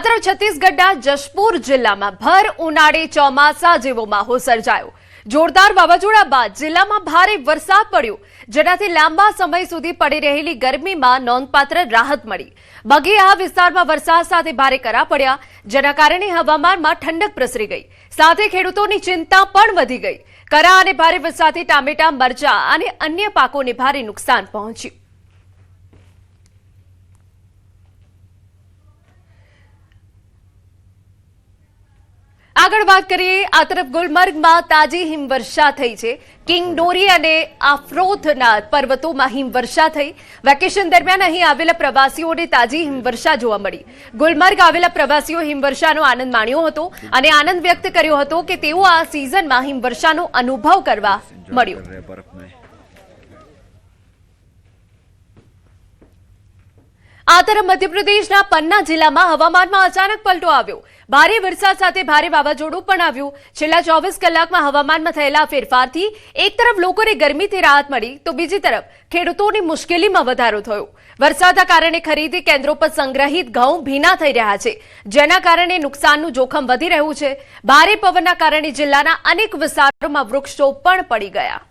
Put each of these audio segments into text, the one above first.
તરફ છત્તીસગઢના જશપુર જિલ્લામાં ભર ઉનાળે ચોમાસા જેવો માહોલ સર્જાયો। જોરદાર વાવાઝોડા બાદ જિલ્લામાં ભારે વરસાદ પડ્યો, જેનાથી લાંબા સમય સુધી પડી રહેલી ગરમીમાં નોંધપાત્ર રાહત મળી। બગે આ વિસ્તારમાં વરસાદ સાથે ભારે કરા પડ્યા, જેના કારણે હવામાનમાં ઠંડક પ્રસરી ગઈ, સાથે ખેડૂતોની ચિંતા પણ વધી ગઈ। કરા અને ભારે વરસાદથી ટામેટા, મરચા અને અન્ય પાકોને ભારે નુકસાન પહોંચ્યું। આગળ વાત કરીએ, આ તરફ ગુલમર્ગમાં તાજી હિમવર્ષા થઈ છે। કિંગડોરી અને આફ્રોથના પર્વતોમાં હિમવર્ષા થઈ। વેકેશન દરમિયાન અહીં આવેલા પ્રવાસીઓને તાજી હિમવર્ષા જોવા મળી। ગુલમર્ગ આવેલા પ્રવાસીઓ હિમવર્ષાનો આનંદ માણ્યો હતો અને આનંદ વ્યક્ત કર્યો હતો કે તેઓ આ સિઝનમાં હિમવર્ષાનો અનુભવ કરવા મળ્યો। આ તરફ મધ્યપ્રદેશના પન્ના જિલ્લામાં હવામાનમાં અચાનક પલટો આવ્યો। ભારે વરસાદ સાથે ભારે વાવાઝોડું પણ આવ્યું। છેલ્લા 24 કલાકમાં હવામાનમાં થયેલા ફેરફારથી એક તરફ લોકોને ગરમીથી રાહત મળી, તો બીજી તરફ ખેડૂતોની મુશ્કેલીમાં વધારો થયો। વરસાદના કારણે ખરીદી કેન્દ્રો પર સંગ્રહિત ઘઉં ભીના થઈ રહ્યા છે, જેના કારણે નુકસાનનું જોખમ વધી રહ્યું છે। ભારે પવનના કારણે જિલ્લાના અનેક વિસ્તારોમાં વૃક્ષો પણ પડી ગયા।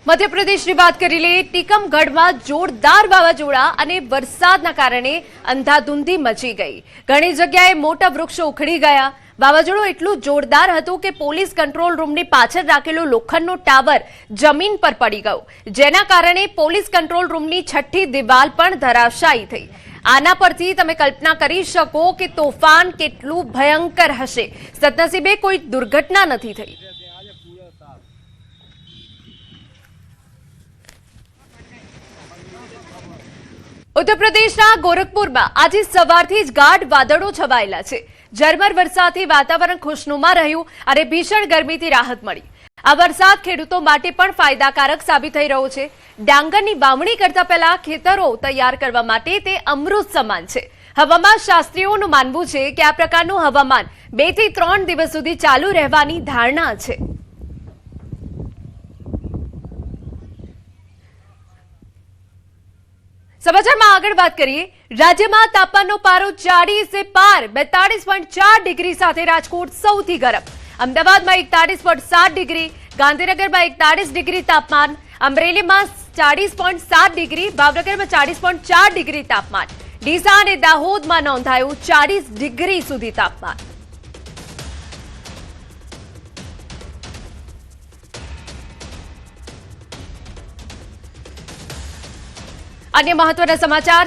મધ્યપ્રદેશની વાત કરી લઈએ, ટીકમગઢમાં જોરદાર વાવાઝોડા અને વરસાદના કારણે અંધાધૂંધી મચી ગઈ। ઘણી જગ્યાએ મોટા વૃક્ષો ઉખડી ગયા। વાવાઝોડું એટલું જોરદાર હતું કે પોલીસ કંટ્રોલ રૂમની પાછળ રાખેલો લોખંડનો ટાવર જમીન પર પડી ગયો, જેના કારણે પોલીસ કંટ્રોલ રૂમની છઠ્ઠી દિવાલ પણ ધરાશાયી થઈ। આના પરથી તમે કલ્પના કરી શકો કે તોફાન કેટલું ભયંકર હશે। સદનસીબે કોઈ દુર્ઘટના નથી થઈ। ઉત્તર પ્રદેશના ગોરખપુરમાં આજે સવારથી જ ગાઢ વાદળો છવાયેલા છે। ઝરમર વરસાદથી વાતાવરણ ખુશનુમા રહ્યું અને ભીષણ ગરમીથી રાહત મળી। આ વરસાદ ખેડૂતો માટે પણ ફાયદાકારક સાબિત થઈ રહ્યો છે। ડાંગરની વાવણી કરતા પહેલા ખેતરો તૈયાર કરવા માટે તે અમૃત સમાન છે। હવામાન શાસ્ત્રીઓનું માનવું છે કે આ પ્રકારનું હવામાન 2 થી 3 દિવસ સુધી ચાલુ રહેવાની ધારણા છે। સમાચારમાં આગળ વાત કરીએ, રાજ્યમાં તાપમાનનો પારો 40 પાર 42.4 ડિગ્રી સાથે રાજકોટ સૌથી ગરમ। અમદાવાદમાં 41.7 ડિગ્રી, ગાંધીનગરમાં 41 ડિગ્રી તાપમાન, અમરેલીમાં 40.7 ડિગ્રી, ભાવનગરમાં 40.4 ડિગ્રી તાપમાન, ડીસા અને દાહોદમાં નોંધાયું 40 ડિગ્રી સુધી તાપમાન। अन्य महत्वना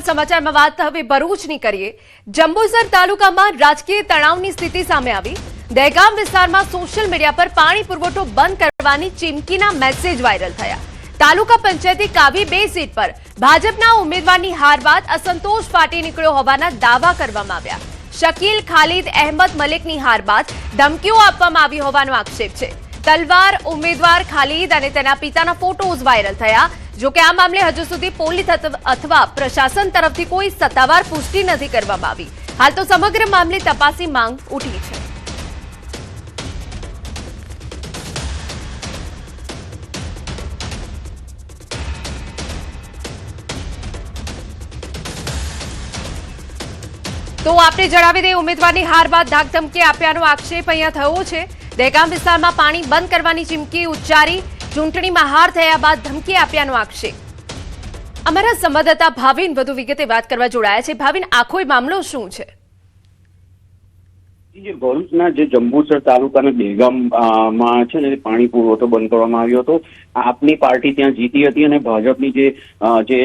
समाचाરમાં વાત હવે ભરૂચની કરીએ। જંબુસર તાલુકામાં રાજકીય તણાવની સ્થિતિ સામે આવી। દહેગામ વિસ્તારમાં સોશિયલ મીડિયા પર પાણી પુરવઠો બંધ કરવાની ચીમકીના મેસેજ વાયરલ થયા। તાલુકા પંચાયતી કાવી 2 સીટ પર ભાજપના ઉમેદવારની હાર બાદ અસંતોષ ફાટી નીકળ્યો હોવાના દાવા કરવામાં આવ્યા। શકીલ ખાલિદ અહેમદ મલિકની હાર બાદ ધમકીઓ આપવામાં આવી હોવાનો આક્ષેપ છે। તલવાર ઉમેદવાર ખાલિદ અને તેના પિતાના ફોટોઝ વાયરલ થયા। જો કે આ મામલે હજુ સુધી પોલીસ અથવા પ્રશાસન તરફથી કોઈ સત્તાવાર પુષ્ટિ નથી કરવામાં આવી। હાલ તો સમગ્ર મામલે તપાસની માંગ ઉઠી છે। તો આપણે જણાવી દઈએ, ઉમેદવારની હાર બાદ ધાકધમકી આપ્યાનો આક્ષેપ અહીંયા થયો છે। દહેગામ વિસ્તારમાં પાણી બંધ કરવાની ચીમકી ઉચ્ચારી, ચૂંટણીમાં હાર થયા બાદ ધમકી આપ્યાનો આક્ષેપ। અમારા સંવાદદાતા ભાવિન વધુ વિગતે વાત કરવા જોડાયા છે। ભાવિન, આખો મામલો શું છે? ભરૂચના જે જંબુસર તાલુકાના દહેગામમાં છે ને, પાણી પુરવઠો બંધ કરવામાં આવ્યો હતો। આપની પાર્ટી ત્યાં જીતી હતી અને ભાજપની જે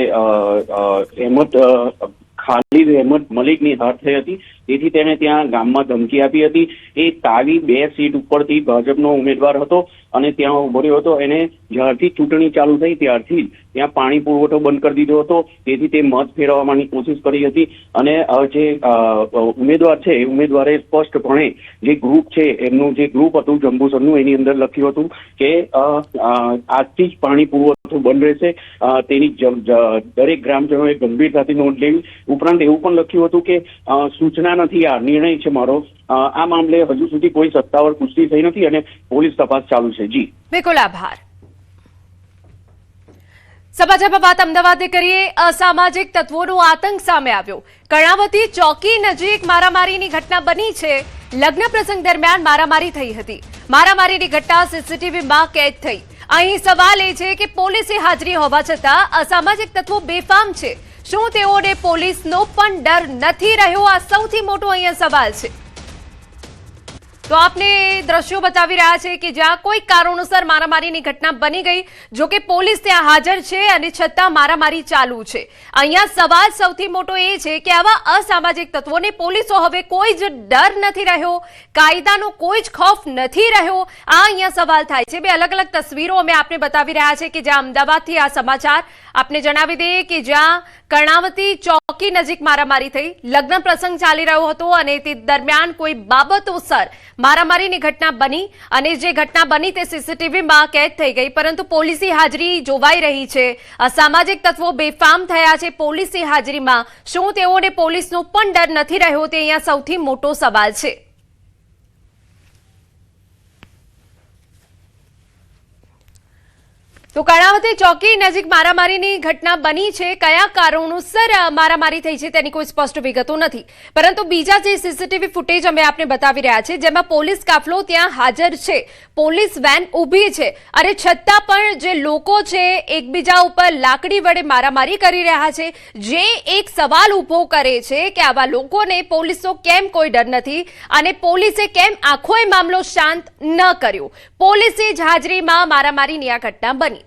ખાલિદ અહેમદ મલિકની હાર થઈ હતી, તેથી તેને ત્યાં ગામમાં ધમકી આપી હતી। એ તાવી 2 સીટ ઉપરથી ભાજપનો ઉમેદવાર હતો અને ત્યાં ઉભો રહ્યો હતો। એને જ્યારથી ચૂંટણી ચાલુ થઈ ત્યારથી જ ત્યાં પાણી પુરવઠો બંધ કરી દીધો હતો, તેથી તે મત ફેરવવાની કોશિશ કરી હતી। અને જે ઉમેદવાર છે એ ઉમેદવારે સ્પષ્ટપણે જે ગ્રુપ છે એમનું જે ગ્રુપ હતું જંબુસરનું, એની અંદર લખ્યું હતું કે આજથી જ પાણી પુરવઠો બંધ રહેશે। તેની દરેક ગ્રામજનોએ ગંભીરતાથી નોંધ લેવી। ઉપરાંત એવું પણ લખ્યું હતું કે સૂચના નથી, આ નિર્ણય છે મારો। આ મામલે હજુ સુધી કોઈ સત્તાવાર પુષ્ટિ થઈ નથી અને પોલીસ તપાસ ચાલુ છે। જી બિલકુલ, આભાર। સમાચારમાં વાત અમદાવાદની કરીએ. અસામાજિક તત્વોનો આતંક સામે આવ્યો. કર્ણાવતી ચોકી નજીક મારામારીની ઘટના બની છે. લગ્ન પ્રસંગ દરમિયાન મારામારી થઈ હતી. મારામારીની ઘટના સીસીટીવીમાં કેદ થઈ. અહીં સવાલ એ છે કે પોલીસની હાજરી હોવા છતાં અસામાજિક તત્વો બેફામ છે. શું તેઓને પોલીસનો પણ ડર નથી રહ્યો? આ સૌથી મોટો અહીંયા સવાલ છે. તો આપને દ્રશ્યો બતાવી રહ્યા છે કે જ્યાં કોઈ કારણોસર મારામારીની ઘટના બની ગઈ. જો કે પોલીસ ત્યાં હાજર છે અને છતાં મારામારી ચાલુ છે. અહીંયા સવાલ સૌથી મોટો એ છે કે આવા અસામાજિક તત્વોને પોલીસો હવે કોઈ જ ડર નથી રહ્યો, કાયદાનો કોઈ જ ખૌફ નથી રહ્યો. આ અહીંયા સવાલ થાય છે. બે અલગ અલગ તસવીરો અમે આપને બતાવી રહ્યા છે કે જ્યાં અમદાવાદથી આ સમાચાર આપને જણાવી દઈએ કે જ્યાં કર્ણાવતી ચોકી નજીક મારામારી થઈ. લગ્ન પ્રસંગ ચાલી રહ્યો હતો અને તે દરમિયાન કોઈ બાબતોસર મારામારીની ઘટના બની અને જે ઘટના બની તે સીસીટીવીમાં કેદ થઈ ગઈ. પરંતુ પોલીસની હાજરી જોવાઈ રહી છે. અસામાજિક તત્વો બેફામ થયા છે પોલીસની હાજરીમાં. શું તેઓને પોલીસનો પણ ડર નથી રહ્યો? તે અહીંયા સૌથી મોટો સવાલ છે. તો કર્ણાવતી ચોકી નજીક મારામારીની ઘટના બની છે. કયા કારણોસર મારામારી થઈ છે તેની કોઈ સ્પષ્ટ વિગતો નથી. પરંતુ બીજા જે સીસીટીવી ફૂટેજ અમે આપને બતાવી રહ્યા છે જેમાં પોલીસ કાફલો ત્યાં હાજર છે, પોલીસ વેન ઊભી છે અને છતાં પણ જે લોકો છે એકબીજા ઉપર લાકડી વડે મારામારી કરી રહ્યા છે. જે એક સવાલ ઊભો કરે છે કે આવા લોકોને પોલીસનો કેમ કોઈ ડર નથી અને પોલીસે કેમ આખો એ મામલો શાંત ન કર્યો? પોલીસની જ હાજરીમાં મારામારીની આ ઘટના બની.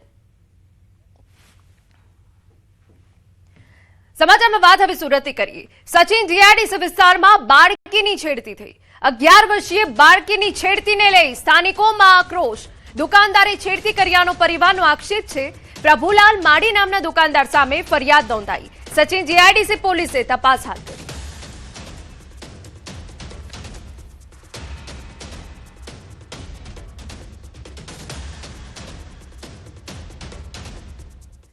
સમાચારમાં વાત હવે સુરતથી કરીએ. સચિન જીઆઈડીસી વિસ્તારમાં બાળકીની છેડતી થઈ. 11 વર્ષીય બાળકીની છેડતીને લઈ સ્થાનિકોમાં આક્રોશ. દુકાનદારે છેડતી કર્યાનો પરિવારનો આક્ષેપ છે. પ્રભુલાલ માડી નામના દુકાનદાર સામે ફરિયાદ નોંધાઈ. સચિન જીઆઈડીસી પોલીસે તપાસ હાથ ધરી.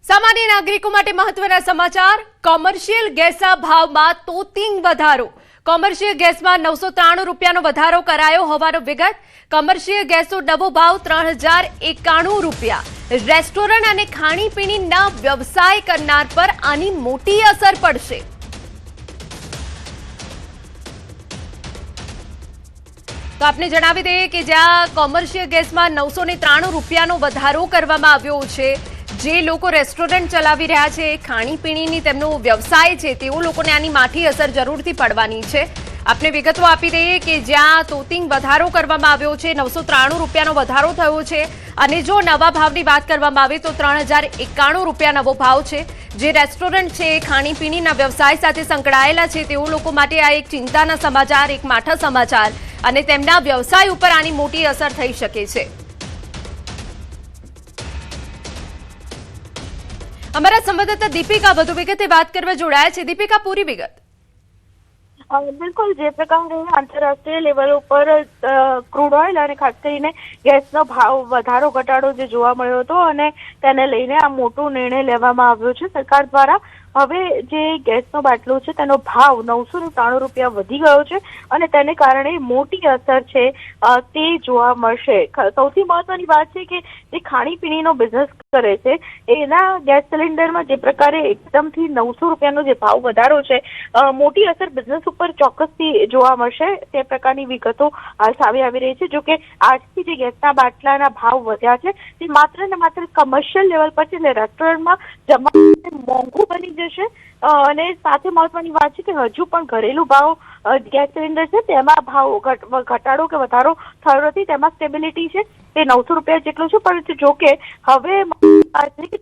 સામાન્ય નાગરિકો માટે મહત્વના સમાચાર. કોમર્શિયલ ગેસના ભાવમાં તોતિંગ વધારો. કોમર્શિયલ ગેસમાં 993 રૂપિયાનો વધારો કરાયો હોવાનો વિગત. કોમર્શિયલ ગેસનો નવો ભાવ 3091 રૂપિયા. રેસ્ટોરન્ટ અને ખાણીપીણીના વ્યવસાય કરનાર પર આની મોટી અસર પડશે. તો આપને જણાવી દઈએ કે જ્યાં કોમર્શિયલ ગેસમાં 993 રૂપિયાનો વધારો કરવામાં આવ્યો છે. જે લોકો રેસ્ટોરન્ટ ચલાવી રહ્યા છે, ખાણીપીણીની તેમનો વ્યવસાય છે, તેઓ લોકોને આની માઠી અસર જરૂરથી પડવાની છે. આપને વિગતો આપી દઈએ કે જ્યાં તોતિંગ વધારો કરવામાં આવ્યો છે, 993 રૂપિયાનો વધારો થયો છે અને જો નવા ભાવની વાત કરવામાં આવે તો 3091 રૂપિયા નવો ભાવ છે. જે રેસ્ટોરન્ટ છે, ખાણીપીણીના વ્યવસાય સાથે સંકળાયેલા છે તેઓ લોકો માટે આ એક ચિંતાના સમાચાર, એક માઠા સમાચાર અને તેમના વ્યવસાય ઉપર આની મોટી અસર થઈ શકે છે. અમારા સંવાદદાતા દીપિકા વધુ વિગતે વાત કરવા જોડાયા છે. દીપિકા, પૂરી વિગત. બિલકુલ, જે પ્રકારે આંતરરાષ્ટ્રીય લેવલ ઉપર ક્રૂડ ઓઇલ અને ખાસ કરીને ગેસનો ભાવ વધારો ઘટાડો જે જોવા મળ્યો હતો અને તેને લઈને આ મોટો નિર્ણય લેવામાં આવ્યો છે સરકાર દ્વારા. હવે જે ગેસનો બાટલો છે તેનો ભાવ 993 રૂપિયા વધી ગયો છે અને તેને કારણે મોટી અસર છે તે જોવા મળશે. સૌથી મહત્વની વાત છે કે જે ખાણીપીણીનો બિઝનેસ કરે છે એના ગેસ સિલિન્ડરમાં જે પ્રકારે એકદમથી 900 રૂપિયાનો જે ભાવ વધારો છે, મોટી અસર બિઝનેસ ઉપર ચોક્કસથી જોવા મળશે. તે પ્રકારની વિગતો હાલ સામે આવી રહી છે. જોકે આજથી જે ગેસના બાટલાના ભાવ વધ્યા છે તે માત્ર ને માત્ર કમર્શિયલ લેવલ પર છે, એટલે રેસ્ટોરન્ટમાં જમવા મોંઘું બની જશે. અને સાથે મહત્વની વાત છે કે હજુ પણ ઘરેલું ભાવ ગેસ સિલિન્ડર છે તેમાં ભાવ ઘટાડો કે વધારો થયો નથી, તેમાં સ્ટેબિલિટી છે. તે 900 રૂપિયા જેટલું છે. પરંતુ જો કે હવે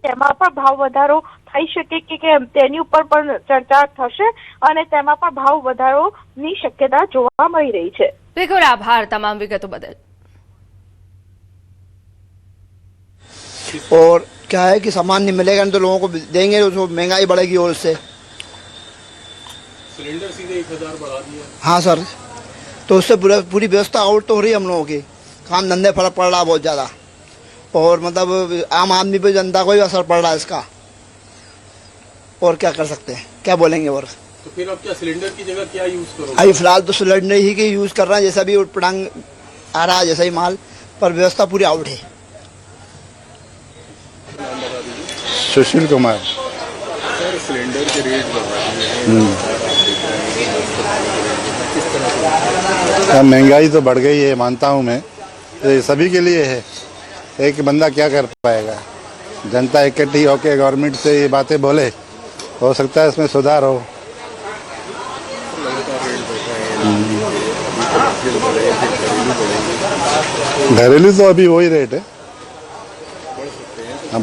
તેમાં પણ ભાવ વધારો થઈ શકે કે કેમ તેની ઉપર પણ ચર્ચા થશે અને તેમાં પણ ભાવ વધારોની શક્યતા જોવા મળી રહી છે. બિલકુલ, આભાર તમામ વિગતો બદલ. और क्या है कि सामान नहीं मिलेगा नहीं तो लोगों को देंगे तो महंगाई बढ़ेगी और उससे सिलेंडर सीधे 1000 बढ़ा दिया. हाँ सर, तो उससे पूरी व्यवस्था आउट तो हो रही है हम लोगों की. काम धंधे फर्क पड़ रहा है बहुत ज़्यादा और मतलब आम आदमी पे जनता को भी असर पड़ रहा है इसका. और क्या कर सकते हैं, क्या बोलेंगे. और तो फिर अब क्या सिलेंडर की जगह क्या यूज करोगे? अभी फिलहाल तो सिलेंडर ही की यूज़ कर रहे हैं. जैसा भी उटपटांग आ रहा है जैसा ही माल, पर व्यवस्था पूरी आउट है. सुशील कुमार। सर सिलेंडर के रेट बढ़ रहे हैं, किस तरह से? अब महंगाई तो बढ़ गई है, मानता हूँ मैं, तो ये सभी के लिए है। एक बंदा क्या कर पाएगा? जनता इकट्ठी होकर गवर्नमेंट से ये बातें बोले, हो सकता है इसमें सुधार हो। लगातार रेट बढ़ रहे हैं, घरेलू तो अभी वही रेट है। बढ़ सकते हैं। हाँ,